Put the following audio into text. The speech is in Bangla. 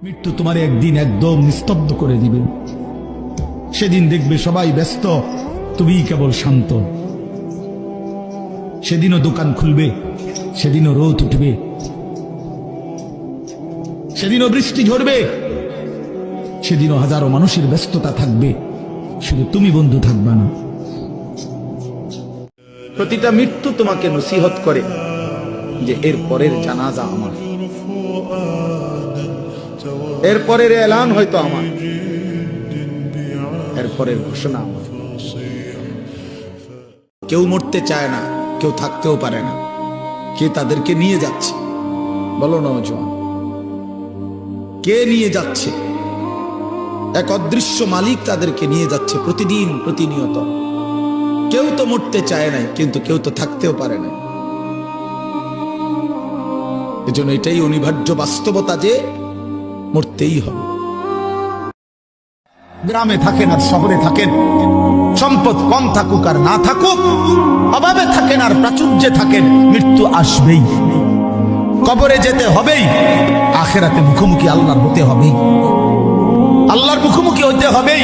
মৃত্যু তোমার একদিন একদম নিস্তব্ধ করে দিবে। সেদিন দেখবে সবাই ব্যস্ত, তুমিই কেবল শান্ত। সেদিনও দোকান খুলবে, সেদিনও রোদ উঠবে, সেদিনও বৃষ্টি ঝরবে, সেদিনও হাজারো মানুষের ব্যস্ততা থাকবে, শুধু তুমি বন্ধু থাকবা না। প্রতিটা মৃত্যু তোমাকে নসিহত করে যে এর পরের জানাজা আমার, এর পরের এলান হয়তো আমার, এর পরের ঘোষণা আমার। কেউ মরতে চায় না, কেউ থাকতেও পারে না। কে তাদেরকে নিয়ে যাচ্ছে বলো নওজোয়ান? কে নিয়ে যাচ্ছে? এক অদৃশ্য মালিক তাদেরকে নিয়ে যাচ্ছে প্রতিদিন, প্রতিনিয়ত। কেউ তো মরতে চায় নাই, কিন্তু কেউ তো থাকতেও পারে না। এজন্য এটাই অনিবার্য বাস্তবতা যে মরতেই হবে। গ্রামে থাকেন আর শহরে থাকেন, সম্পদ কম থাকুক আর না থাকুক, অভাবে থাকেন আর প্রাচুর্যে থাকেন, মৃত্যু আসবেই। কবরে যেতে হবেই, আখিরাতে মুখোমুখি আল্লাহর হতে হবেই, আল্লাহর মুখোমুখি হতে হবেই।